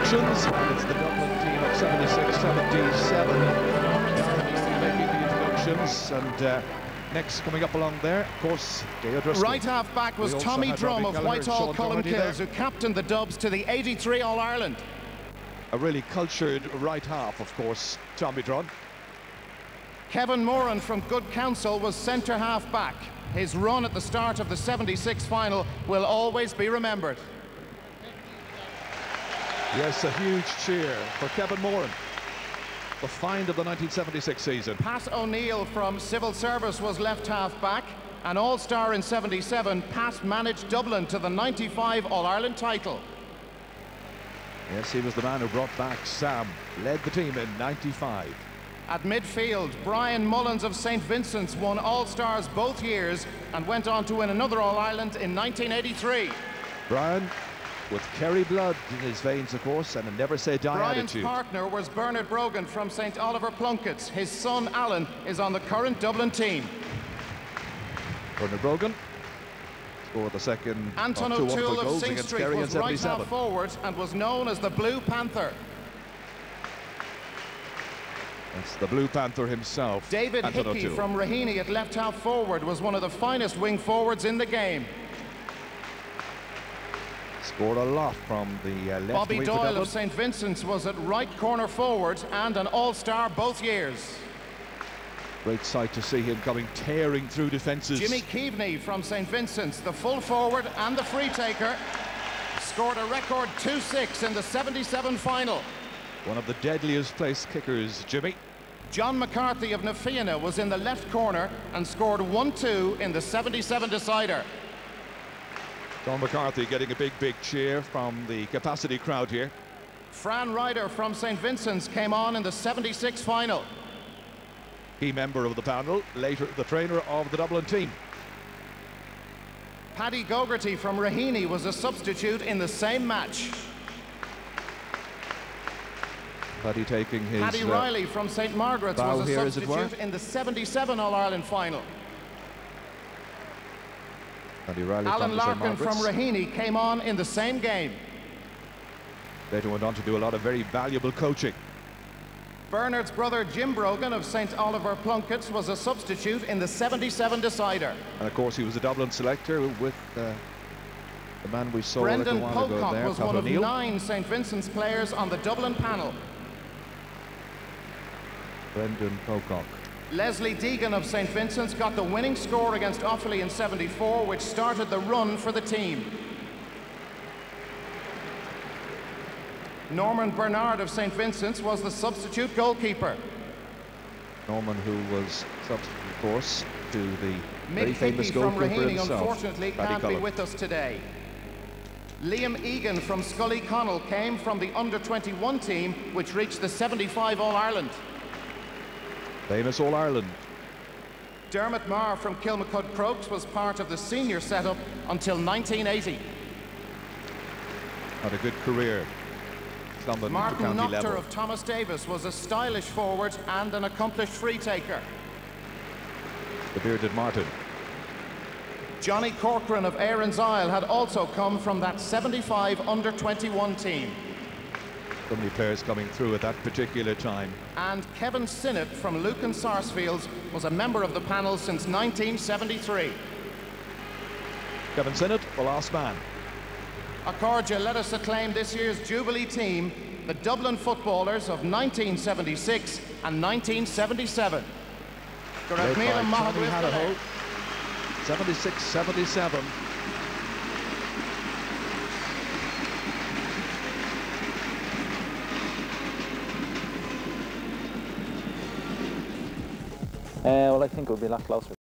introductions. It's the Dublin team of 76-77 making the introductions, and next coming up along there, of course, Dale Driscoll. Right half back was Tommy Drum of Whitehall Cullen-Kills, who captained the Dubs to the '83 All-Ireland. A really cultured right half, of course, Tommy Drum. Kevin Moran from Good Counsel was centre half back. His run at the start of the '76 final will always be remembered. Yes, a huge cheer for Kevin Moran, the find of the 1976 season. Pat O'Neill from Civil Service was left half back. An all-star in '77, Pat managed Dublin to the '95 All-Ireland title. Yes, he was the man who brought back Sam, led the team in '95. At midfield, Brian Mullins of St Vincent's won All-Stars both years and went on to win another All-Ireland in 1983. Brian, with Kerry blood in his veins, of course, and a never-say-die Brian's attitude. partner was Bernard Brogan from St Oliver Plunkett's. His son, Alan, is on the current Dublin team. Bernard Brogan scored the second Anton of two O'Toole wonderful of goals Sing against Street Kerry in was right '77. half forward and was known as the Blue Panther. That's the Blue Panther himself, David Anton Hickey O'Toole. from Raheny at left half forward was one of the finest wing forwards in the game. Scored a lot from the left Bobby wing for Doyle Dublin. of St Vincent's was at right corner forward and an all-star both years. Great sight to see him coming tearing through defences. Jimmy Keaveney from St Vincent's, the full forward and the free taker, scored a record 2-6 in the '77 final. One of the deadliest place kickers, Jimmy. John McCarthy of Nafiana was in the left corner and scored 1-2 in the '77 decider. John McCarthy getting a big cheer from the capacity crowd here. Fran Ryder from St Vincent's came on in the '76 final. Key member of the panel, later the trainer of the Dublin team. Paddy Gogarty from Raheny was a substitute in the same match. Paddy taking his Paddy Riley from St Margaret's bow was here, a as it were. substitute in the '77 All-Ireland final. Paddy Riley Alan from the St. Larkin from Margaret's. Raheny came on in the same game. Later went on to do a lot of very valuable coaching. Bernard's brother Jim Brogan of St Oliver Plunkett's was a substitute in the '77 decider. And of course he was a Dublin selector with the man we saw a Brendan little while ago Pocock there, was Pat one of O'Neill. 9 St Vincent's players on the Dublin panel. Brendan Pocock. Leslie Deegan of St Vincent's got the winning score against Offaly in '74, which started the run for the team. Norman Bernard of St Vincent's was the substitute goalkeeper. Norman, who was substitute, of course, to the very Mick famous Hickey from goalkeeper Raheny himself, unfortunately Paddy can't be Cullen. with us today. Liam Egan from Scully Connell came from the under-21 team, which reached the '75 All-Ireland. Famous All-Ireland. Dermot Marr from Kilmacud Crokes was part of the senior setup until 1980. Had a good career. London Martin county Noctor level. of Thomas Davis was a stylish forward and an accomplished free taker. The bearded Martin. Johnny Corcoran of Aaron's Isle had also come from that '75 under-21 team. So many players coming through at that particular time. And Kevin Sinnott from Lucan Sarsfields was a member of the panel since 1973. Kevin Sinnott, the last man. Accordia, let us acclaim this year's Jubilee team, the Dublin footballers of 1976 and 1977. Led by Tommy Hanaho, 76-77. Well, I think it would be a lot closer.